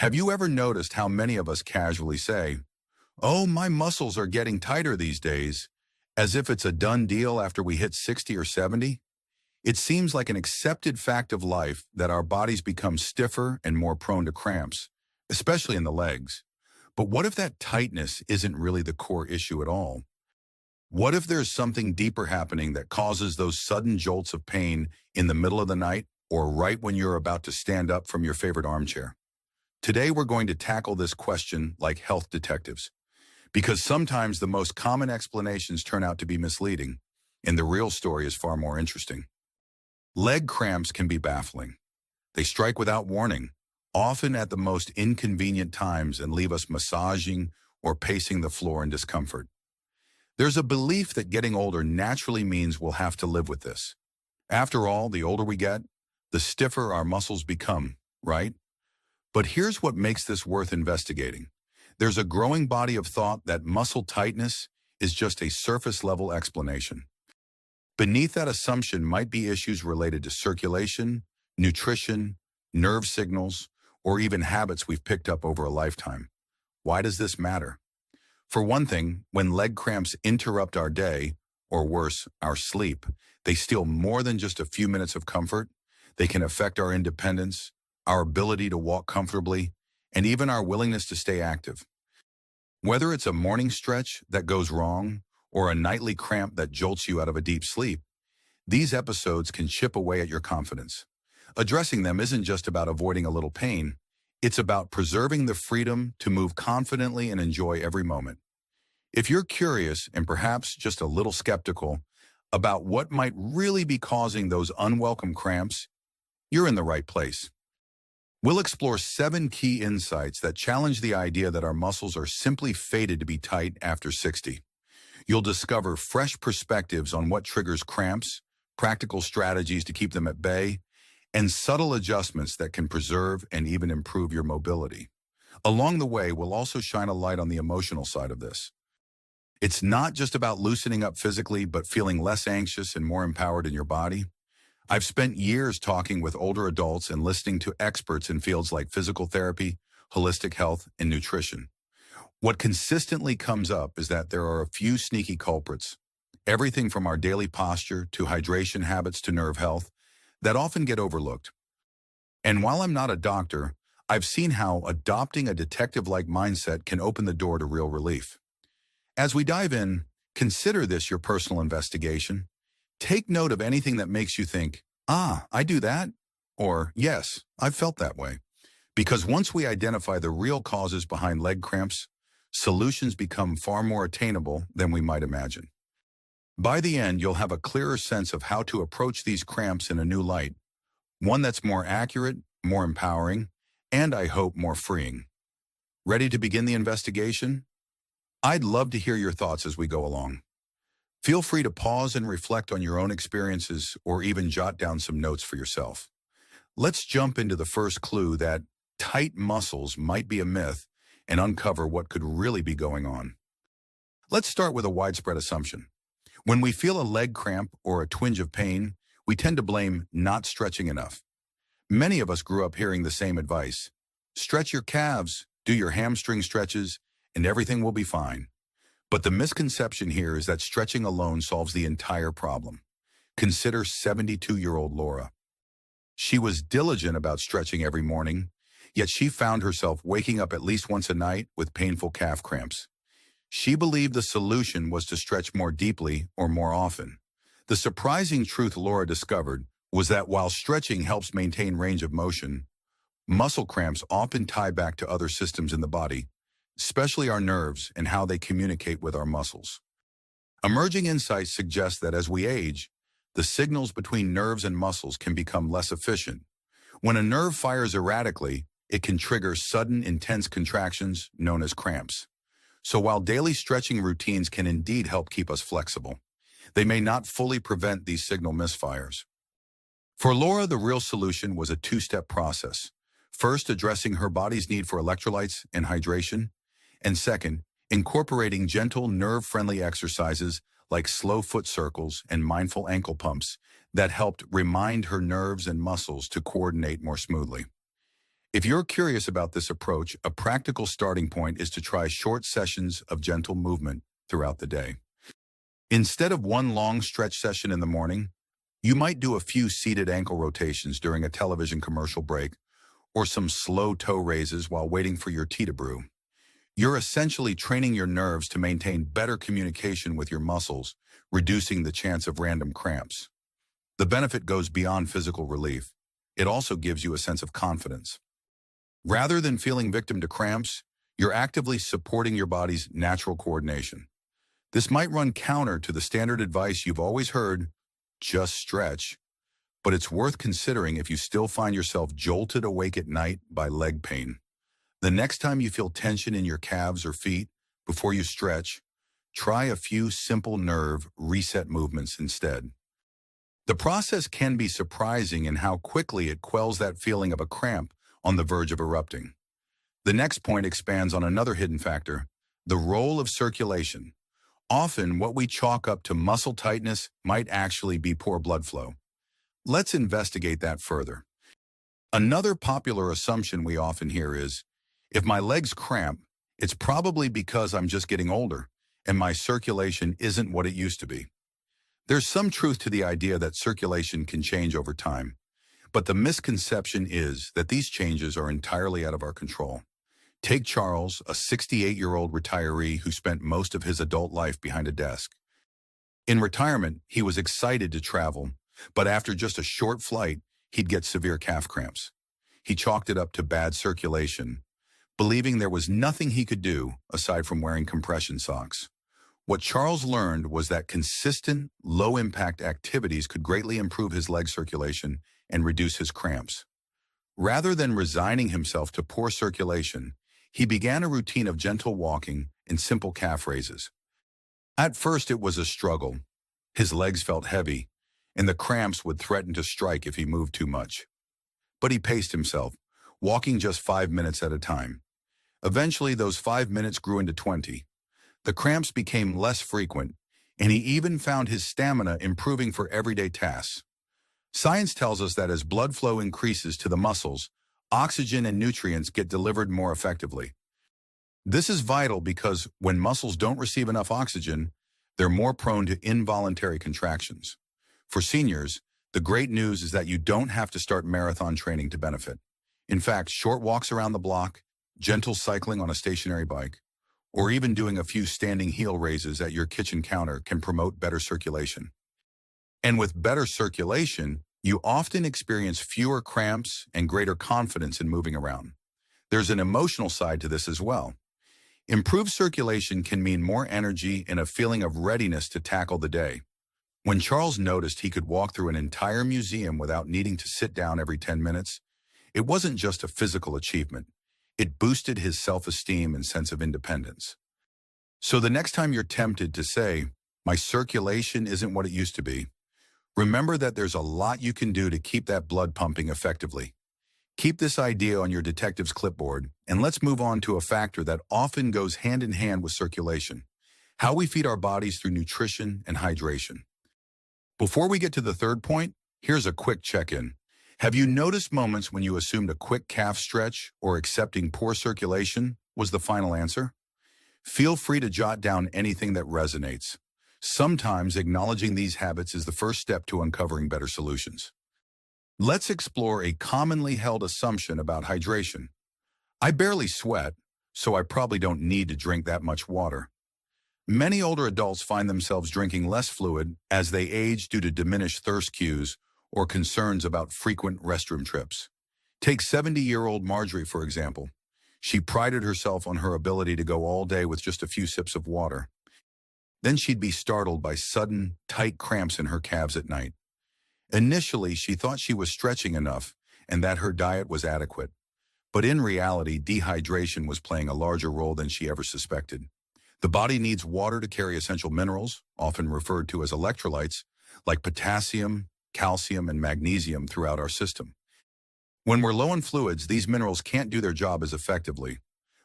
Have you ever noticed how many of us casually say, "Oh, my muscles are getting tighter these days," as if it's a done deal after we hit 60 or 70? It seems like an accepted fact of life that our bodies become stiffer and more prone to cramps, especially in the legs. But what if that tightness isn't really the core issue at all? What if there's something deeper happening that causes those sudden jolts of pain in the middle of the night or right when you're about to stand up from your favorite armchair? Today, we're going to tackle this question like health detectives, because sometimes the most common explanations turn out to be misleading, and the real story is far more interesting. Leg cramps can be baffling. They strike without warning, often at the most inconvenient times, and leave us massaging or pacing the floor in discomfort. There's a belief that getting older naturally means we'll have to live with this. After all, the older we get, the stiffer our muscles become, right? But here's what makes this worth investigating. There's a growing body of thought that muscle tightness is just a surface-level explanation. Beneath that assumption might be issues related to circulation, nutrition, nerve signals, or even habits we've picked up over a lifetime. Why does this matter? For one thing, when leg cramps interrupt our day, or worse, our sleep, they steal more than just a few minutes of comfort. They can affect our independence, our ability to walk comfortably, and even our willingness to stay active. Whether it's a morning stretch that goes wrong or a nightly cramp that jolts you out of a deep sleep, these episodes can chip away at your confidence. Addressing them isn't just about avoiding a little pain, it's about preserving the freedom to move confidently and enjoy every moment. If you're curious and perhaps just a little skeptical about what might really be causing those unwelcome cramps, you're in the right place. We'll explore 7 key insights that challenge the idea that our muscles are simply fated to be tight after 60. You'll discover fresh perspectives on what triggers cramps, practical strategies to keep them at bay, and subtle adjustments that can preserve and even improve your mobility. Along the way, we'll also shine a light on the emotional side of this. It's not just about loosening up physically, but feeling less anxious and more empowered in your body. I've spent years talking with older adults and listening to experts in fields like physical therapy, holistic health, and nutrition. What consistently comes up is that there are a few sneaky culprits, everything from our daily posture to hydration habits to nerve health, that often get overlooked. And while I'm not a doctor, I've seen how adopting a detective-like mindset can open the door to real relief. As we dive in, consider this your personal investigation. Take note of anything that makes you think, I do that, or yes, I've felt that way. Because once we identify the real causes behind leg cramps, solutions become far more attainable than we might imagine. By the end, you'll have a clearer sense of how to approach these cramps in a new light, one that's more accurate, more empowering, and I hope more freeing. Ready to begin the investigation? I'd love to hear your thoughts as we go along. Feel free to pause and reflect on your own experiences or even jot down some notes for yourself. Let's jump into the first clue that tight muscles might be a myth and uncover what could really be going on. Let's start with a widespread assumption. When we feel a leg cramp or a twinge of pain, we tend to blame not stretching enough. Many of us grew up hearing the same advice. Stretch your calves, do your hamstring stretches, and everything will be fine. But the misconception here is that stretching alone solves the entire problem. Consider 72-year-old Laura. She was diligent about stretching every morning, yet she found herself waking up at least once a night with painful calf cramps. She believed the solution was to stretch more deeply or more often. The surprising truth Laura discovered was that while stretching helps maintain range of motion, muscle cramps often tie back to other systems in the body, especially our nerves and how they communicate with our muscles. Emerging insights suggest that as we age, the signals between nerves and muscles can become less efficient. When a nerve fires erratically, it can trigger sudden, intense contractions known as cramps. So while daily stretching routines can indeed help keep us flexible, they may not fully prevent these signal misfires. For Laura, the real solution was a 2-step process. First, addressing her body's need for electrolytes and hydration, and second, incorporating gentle, nerve-friendly exercises like slow foot circles and mindful ankle pumps that helped remind her nerves and muscles to coordinate more smoothly. If you're curious about this approach, a practical starting point is to try short sessions of gentle movement throughout the day. Instead of one long stretch session in the morning, you might do a few seated ankle rotations during a television commercial break or some slow toe raises while waiting for your tea to brew. You're essentially training your nerves to maintain better communication with your muscles, reducing the chance of random cramps. The benefit goes beyond physical relief. It also gives you a sense of confidence. Rather than feeling victim to cramps, you're actively supporting your body's natural coordination. This might run counter to the standard advice you've always heard, just stretch, but it's worth considering if you still find yourself jolted awake at night by leg pain. The next time you feel tension in your calves or feet before you stretch, try a few simple nerve reset movements instead. The process can be surprising in how quickly it quells that feeling of a cramp on the verge of erupting. The next point expands on another hidden factor, the role of circulation. Often, what we chalk up to muscle tightness might actually be poor blood flow. Let's investigate that further. Another popular assumption we often hear is, if my legs cramp, it's probably because I'm just getting older and my circulation isn't what it used to be. There's some truth to the idea that circulation can change over time, but the misconception is that these changes are entirely out of our control. Take Charles, a 68-year-old retiree who spent most of his adult life behind a desk. In retirement, he was excited to travel, but after just a short flight, he'd get severe calf cramps. He chalked it up to bad circulation, believing there was nothing he could do aside from wearing compression socks. What Charles learned was that consistent, low-impact activities could greatly improve his leg circulation and reduce his cramps. Rather than resigning himself to poor circulation, he began a routine of gentle walking and simple calf raises. At first, it was a struggle. His legs felt heavy, and the cramps would threaten to strike if he moved too much. But he paced himself, walking just 5 minutes at a time. Eventually, those 5 minutes grew into 20. The cramps became less frequent, and he even found his stamina improving for everyday tasks. Science tells us that as blood flow increases to the muscles, oxygen and nutrients get delivered more effectively. This is vital because when muscles don't receive enough oxygen, they're more prone to involuntary contractions. For seniors, the great news is that you don't have to start marathon training to benefit. In fact, short walks around the block, gentle cycling on a stationary bike, or even doing a few standing heel raises at your kitchen counter can promote better circulation. And with better circulation, you often experience fewer cramps and greater confidence in moving around. There's an emotional side to this as well. Improved circulation can mean more energy and a feeling of readiness to tackle the day. When Charles noticed he could walk through an entire museum without needing to sit down every 10 minutes, it wasn't just a physical achievement. It boosted his self-esteem and sense of independence. So the next time you're tempted to say, "My circulation isn't what it used to be," remember that there's a lot you can do to keep that blood pumping effectively. Keep this idea on your detective's clipboard, and let's move on to a factor that often goes hand in hand with circulation: how we feed our bodies through nutrition and hydration. Before we get to the third point, here's a quick check-in. Have you noticed moments when you assumed a quick calf stretch or accepting poor circulation was the final answer? Feel free to jot down anything that resonates. Sometimes acknowledging these habits is the first step to uncovering better solutions. Let's explore a commonly held assumption about hydration. I barely sweat, so I probably don't need to drink that much water. Many older adults find themselves drinking less fluid as they age due to diminished thirst cues or concerns about frequent restroom trips. Take 70-year-old Marjorie, for example. She prided herself on her ability to go all day with just a few sips of water. Then she'd be startled by sudden, tight cramps in her calves at night. Initially, she thought she was stretching enough and that her diet was adequate. But in reality, dehydration was playing a larger role than she ever suspected. The body needs water to carry essential minerals, often referred to as electrolytes, like potassium, calcium, and magnesium throughout our system. When we're low on fluids, these minerals can't do their job as effectively.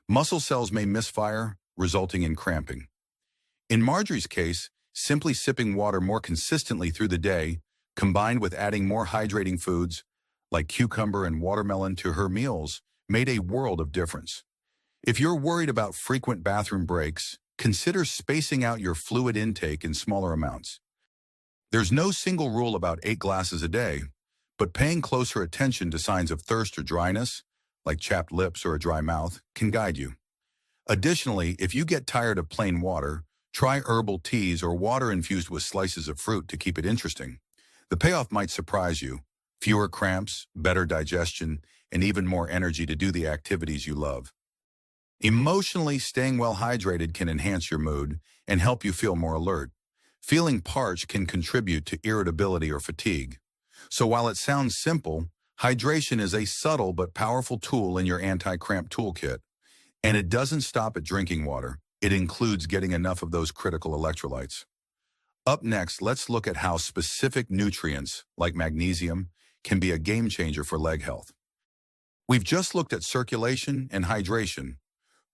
Muscle cells may misfire, resulting in cramping. In Marjorie's case, simply sipping water more consistently through the day, combined with adding more hydrating foods, like cucumber and watermelon to her meals, made a world of difference. If you're worried about frequent bathroom breaks, consider spacing out your fluid intake in smaller amounts. There's no single rule about 8 glasses a day, but paying closer attention to signs of thirst or dryness, like chapped lips or a dry mouth, can guide you. Additionally, if you get tired of plain water, try herbal teas or water infused with slices of fruit to keep it interesting. The payoff might surprise you. Fewer cramps, better digestion, and even more energy to do the activities you love. Emotionally, staying well hydrated can enhance your mood and help you feel more alert. Feeling parched can contribute to irritability or fatigue. So while it sounds simple, hydration is a subtle but powerful tool in your anti-cramp toolkit. And it doesn't stop at drinking water. It includes getting enough of those critical electrolytes. Up next, let's look at how specific nutrients, like magnesium, can be a game changer for leg health. We've just looked at circulation and hydration,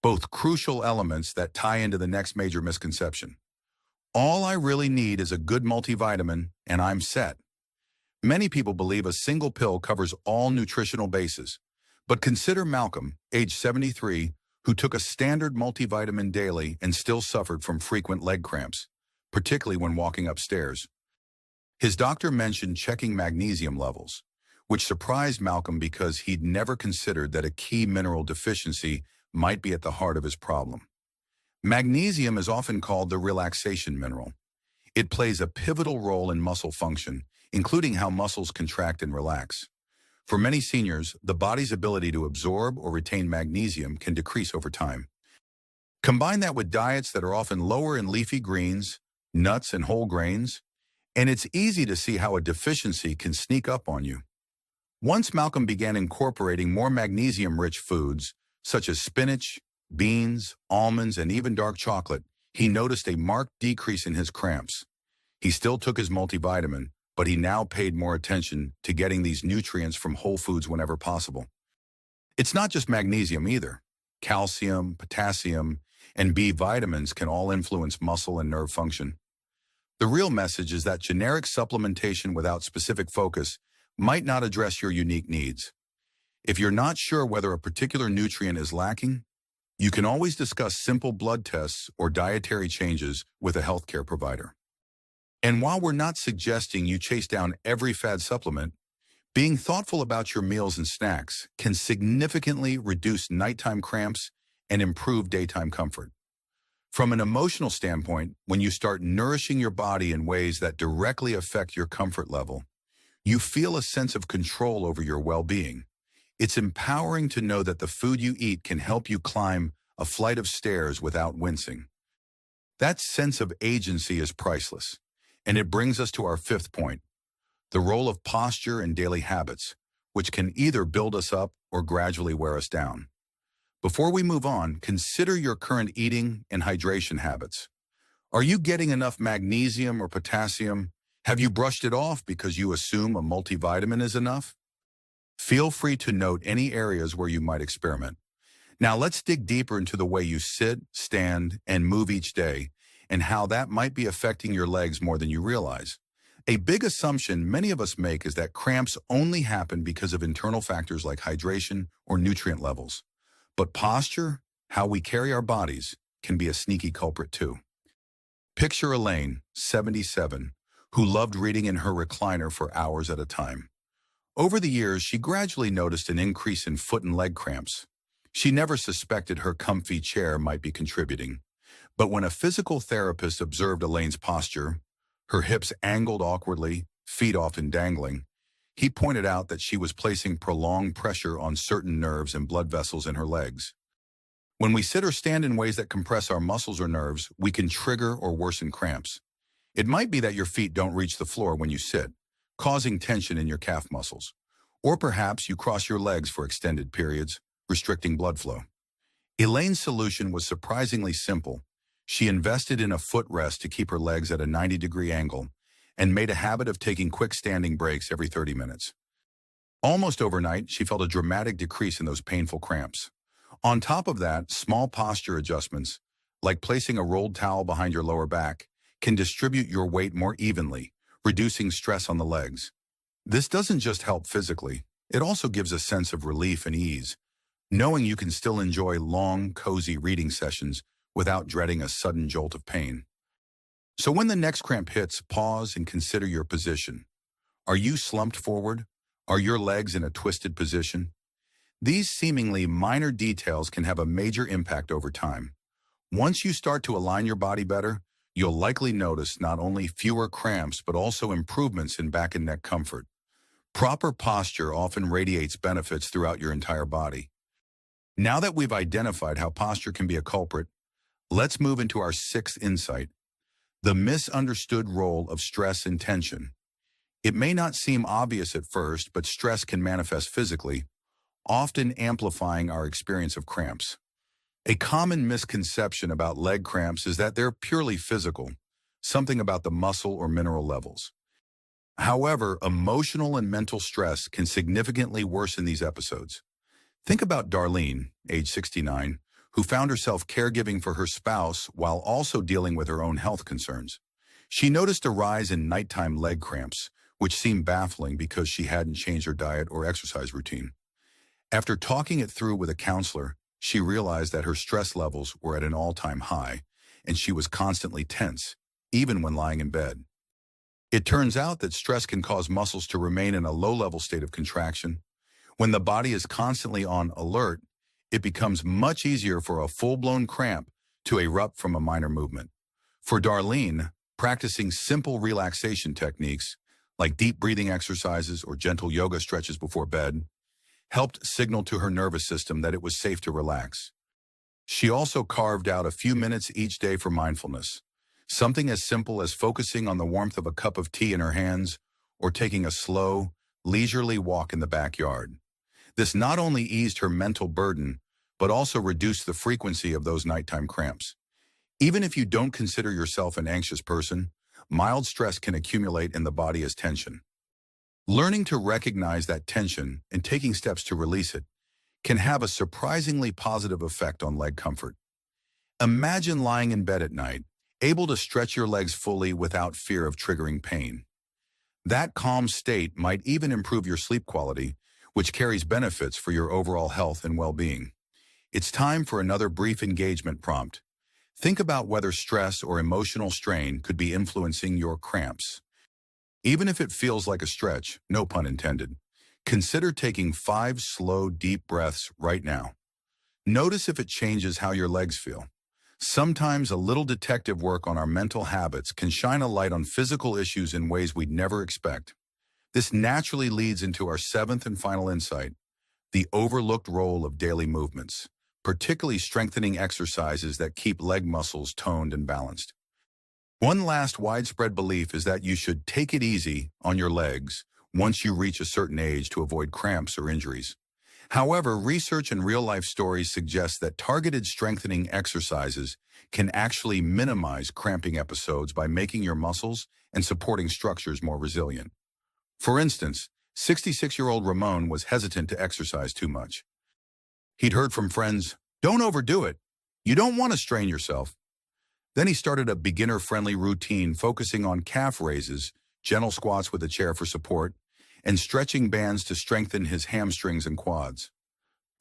both crucial elements that tie into the next major misconception. All I really need is a good multivitamin, and I'm set. Many people believe a single pill covers all nutritional bases. But consider Malcolm, age 73, who took a standard multivitamin daily and still suffered from frequent leg cramps, particularly when walking upstairs. His doctor mentioned checking magnesium levels, which surprised Malcolm because he'd never considered that a key mineral deficiency might be at the heart of his problem. Magnesium is often called the relaxation mineral. It plays a pivotal role in muscle function, including how muscles contract and relax. For many seniors, the body's ability to absorb or retain magnesium can decrease over time. Combine that with diets that are often lower in leafy greens, nuts, and whole grains, and it's easy to see how a deficiency can sneak up on you. Once Malcolm began incorporating more magnesium-rich foods, such as spinach, beans, almonds, and even dark chocolate, he noticed a marked decrease in his cramps. He still took his multivitamin, but he now paid more attention to getting these nutrients from whole foods whenever possible. It's not just magnesium either. Calcium, potassium, and B vitamins can all influence muscle and nerve function. The real message is that generic supplementation without specific focus might not address your unique needs. If you're not sure whether a particular nutrient is lacking, you can always discuss simple blood tests or dietary changes with a healthcare provider. And while we're not suggesting you chase down every fad supplement, being thoughtful about your meals and snacks can significantly reduce nighttime cramps and improve daytime comfort. From an emotional standpoint, when you start nourishing your body in ways that directly affect your comfort level, you feel a sense of control over your well-being. It's empowering to know that the food you eat can help you climb a flight of stairs without wincing. That sense of agency is priceless, and it brings us to our fifth point, the role of posture and daily habits, which can either build us up or gradually wear us down. Before we move on, consider your current eating and hydration habits. Are you getting enough magnesium or potassium? Have you brushed it off because you assume a multivitamin is enough? Feel free to note any areas where you might experiment. Now let's dig deeper into the way you sit, stand, and move each day, and how that might be affecting your legs more than you realize. A big assumption many of us make is that cramps only happen because of internal factors like hydration or nutrient levels. But posture, how we carry our bodies, can be a sneaky culprit too. Picture Elaine, 77, who loved reading in her recliner for hours at a time. Over the years, she gradually noticed an increase in foot and leg cramps. She never suspected her comfy chair might be contributing. But when a physical therapist observed Elaine's posture, her hips angled awkwardly, feet often dangling, he pointed out that she was placing prolonged pressure on certain nerves and blood vessels in her legs. When we sit or stand in ways that compress our muscles or nerves, we can trigger or worsen cramps. It might be that your feet don't reach the floor when you sit, causing tension in your calf muscles. Or perhaps you cross your legs for extended periods, restricting blood flow. Elaine's solution was surprisingly simple. She invested in a footrest to keep her legs at a 90-degree angle and made a habit of taking quick standing breaks every 30 minutes. Almost overnight, she felt a dramatic decrease in those painful cramps. On top of that, small posture adjustments, like placing a rolled towel behind your lower back, can distribute your weight more evenly, reducing stress on the legs. This doesn't just help physically, it also gives a sense of relief and ease. knowing you can still enjoy long, cozy reading sessions without dreading a sudden jolt of pain. So when the next cramp hits, pause and consider your position. Are you slumped forward? Are your legs in a twisted position? These seemingly minor details can have a major impact over time. Once you start to align your body better, you'll likely notice not only fewer cramps but also improvements in back and neck comfort. Proper posture often radiates benefits throughout your entire body. Now that we've identified how posture can be a culprit, let's move into our sixth insight: the misunderstood role of stress and tension. It may not seem obvious at first, but stress can manifest physically, often amplifying our experience of cramps. A common misconception about leg cramps is that they're purely physical, something about the muscle or mineral levels. However, emotional and mental stress can significantly worsen these episodes. Think about Darlene, age 69, who found herself caregiving for her spouse while also dealing with her own health concerns. She noticed a rise in nighttime leg cramps, which seemed baffling because she hadn't changed her diet or exercise routine. After talking it through with a counselor, she realized that her stress levels were at an all-time high, and she was constantly tense, even when lying in bed. It turns out that stress can cause muscles to remain in a low-level state of contraction. When the body is constantly on alert, it becomes much easier for a full-blown cramp to erupt from a minor movement. For Darlene, practicing simple relaxation techniques, like deep breathing exercises or gentle yoga stretches before bed, helped signal to her nervous system that it was safe to relax. She also carved out a few minutes each day for mindfulness, something as simple as focusing on the warmth of a cup of tea in her hands or taking a slow, leisurely walk in the backyard. This not only eased her mental burden, but also reduced the frequency of those nighttime cramps. Even if you don't consider yourself an anxious person, mild stress can accumulate in the body as tension. Learning to recognize that tension and taking steps to release it can have a surprisingly positive effect on leg comfort. Imagine lying in bed at night, able to stretch your legs fully without fear of triggering pain. That calm state might even improve your sleep quality, which carries benefits for your overall health and well-being. It's time for another brief engagement prompt. Think about whether stress or emotional strain could be influencing your cramps. Even if it feels like a stretch, no pun intended, consider taking 5 slow, deep breaths right now. Notice if it changes how your legs feel. Sometimes a little detective work on our mental habits can shine a light on physical issues in ways we'd never expect. This naturally leads into our seventh and final insight: the overlooked role of daily movements, particularly strengthening exercises that keep leg muscles toned and balanced. One last widespread belief is that you should take it easy on your legs once you reach a certain age to avoid cramps or injuries. However, research and real-life stories suggest that targeted strengthening exercises can actually minimize cramping episodes by making your muscles and supporting structures more resilient. For instance, 66-year-old Ramon was hesitant to exercise too much. He'd heard from friends, "Don't overdo it. You don't want to strain yourself." Then he started a beginner-friendly routine focusing on calf raises, gentle squats with a chair for support, and stretching bands to strengthen his hamstrings and quads.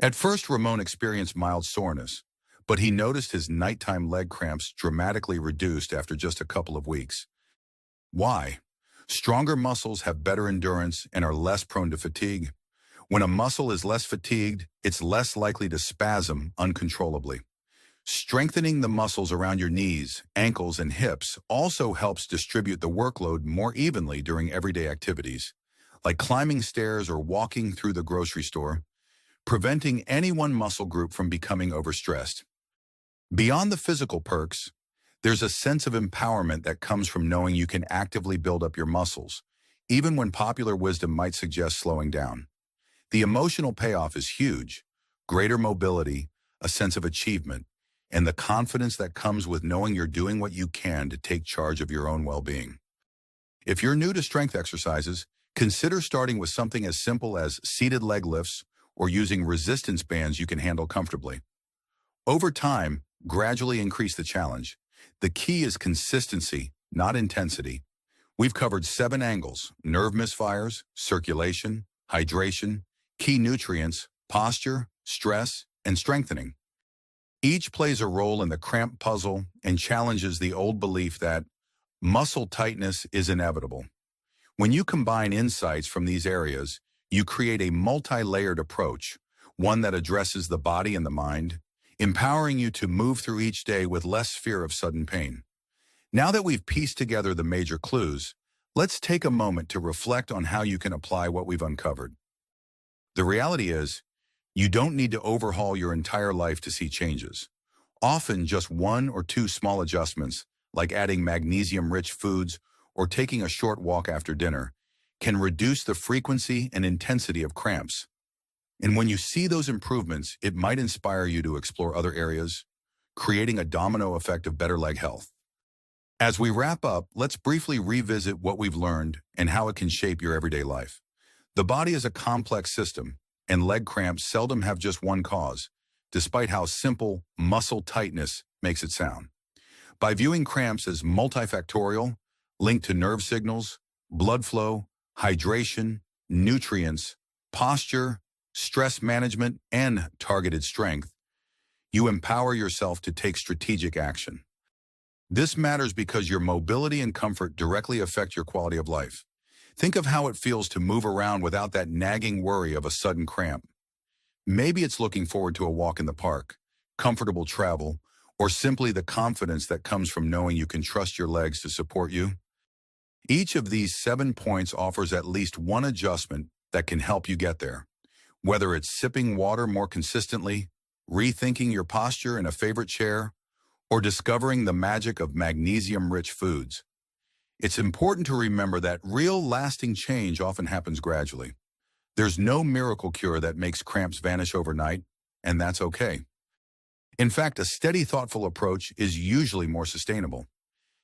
At first, Ramon experienced mild soreness, but he noticed his nighttime leg cramps dramatically reduced after just a couple of weeks. Why? Stronger muscles have better endurance and are less prone to fatigue. When a muscle is less fatigued, it's less likely to spasm uncontrollably. Strengthening the muscles around your knees, ankles, and hips also helps distribute the workload more evenly during everyday activities, like climbing stairs or walking through the grocery store, preventing any one muscle group from becoming overstressed. Beyond the physical perks, there's a sense of empowerment that comes from knowing you can actively build up your muscles, even when popular wisdom might suggest slowing down. The emotional payoff is huge: greater mobility, a sense of achievement, and the confidence that comes with knowing you're doing what you can to take charge of your own well-being. If you're new to strength exercises, consider starting with something as simple as seated leg lifts or using resistance bands you can handle comfortably. Over time, gradually increase the challenge. The key is consistency, not intensity. We've covered 7 angles: nerve misfires, circulation, hydration, key nutrients, posture, stress, and strengthening. Each plays a role in the cramp puzzle and challenges the old belief that muscle tightness is inevitable. When you combine insights from these areas, you create a multi-layered approach, one that addresses the body and the mind, empowering you to move through each day with less fear of sudden pain. Now that we've pieced together the major clues, let's take a moment to reflect on how you can apply what we've uncovered. The reality is, you don't need to overhaul your entire life to see changes. Often just one or two small adjustments, like adding magnesium-rich foods or taking a short walk after dinner, can reduce the frequency and intensity of cramps. And when you see those improvements, it might inspire you to explore other areas, creating a domino effect of better leg health. As we wrap up, let's briefly revisit what we've learned and how it can shape your everyday life. The body is a complex system, and leg cramps seldom have just one cause, despite how simple muscle tightness makes it sound. By viewing cramps as multifactorial, linked to nerve signals, blood flow, hydration, nutrients, posture, stress management, and targeted strength, you empower yourself to take strategic action. This matters because your mobility and comfort directly affect your quality of life. Think of how it feels to move around without that nagging worry of a sudden cramp. Maybe it's looking forward to a walk in the park, comfortable travel, or simply the confidence that comes from knowing you can trust your legs to support you. Each of these 7 points offers at least one adjustment that can help you get there. Whether it's sipping water more consistently, rethinking your posture in a favorite chair, or discovering the magic of magnesium-rich foods. It's important to remember that real lasting change often happens gradually. There's no miracle cure that makes cramps vanish overnight, and that's okay. In fact, a steady, thoughtful approach is usually more sustainable.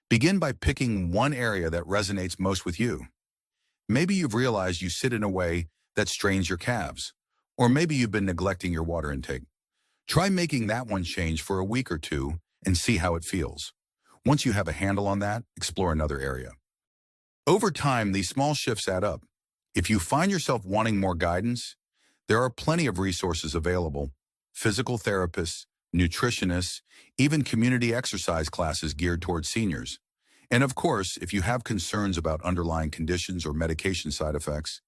Begin by picking one area that resonates most with you. Maybe you've realized you sit in a way that strains your calves, or maybe you've been neglecting your water intake. Try making that one change for a week or two and see how it feels. Once you have a handle on that, explore another area. Over time, these small shifts add up. If you find yourself wanting more guidance, there are plenty of resources available: physical therapists, nutritionists, even community exercise classes geared towards seniors. And of course, if you have concerns about underlying conditions or medication side effects,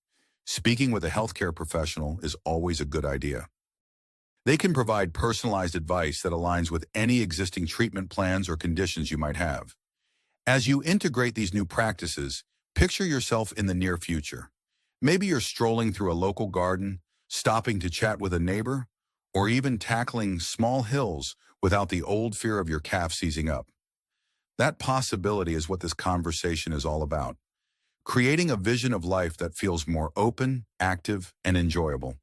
speaking with a healthcare professional is always a good idea. They can provide personalized advice that aligns with any existing treatment plans or conditions you might have. As you integrate these new practices, picture yourself in the near future. Maybe you're strolling through a local garden, stopping to chat with a neighbor, or even tackling small hills without the old fear of your calf seizing up. That possibility is what this conversation is all about: creating a vision of life that feels more open, active, and enjoyable.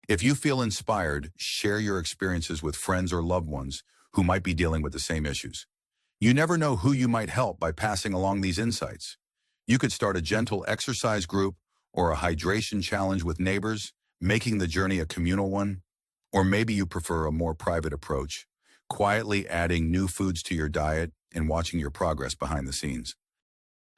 If you feel inspired, share your experiences with friends or loved ones who might be dealing with the same issues. You never know who you might help by passing along these insights. You could start a gentle exercise group or a hydration challenge with neighbors, making the journey a communal one. Or maybe you prefer a more private approach, quietly adding new foods to your diet and watching your progress behind the scenes.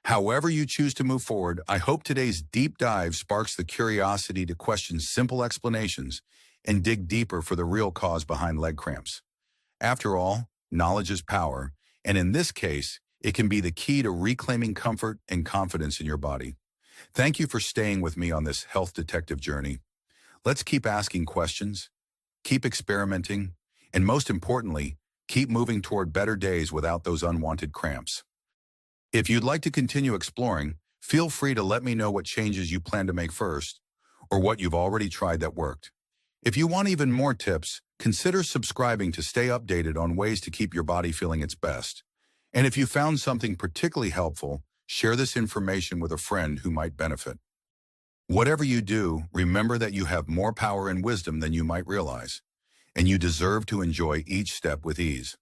However you choose to move forward, I hope today's deep dive sparks the curiosity to question simple explanations and dig deeper for the real cause behind leg cramps. After all, knowledge is power, and in this case, it can be the key to reclaiming comfort and confidence in your body. Thank you for staying with me on this health detective journey. Let's keep asking questions, keep experimenting, and most importantly, keep moving toward better days without those unwanted cramps. If you'd like to continue exploring, feel free to let me know what changes you plan to make first, or what you've already tried that worked. If you want even more tips, consider subscribing to stay updated on ways to keep your body feeling its best. And if you found something particularly helpful, share this information with a friend who might benefit. Whatever you do, remember that you have more power and wisdom than you might realize, and you deserve to enjoy each step with ease.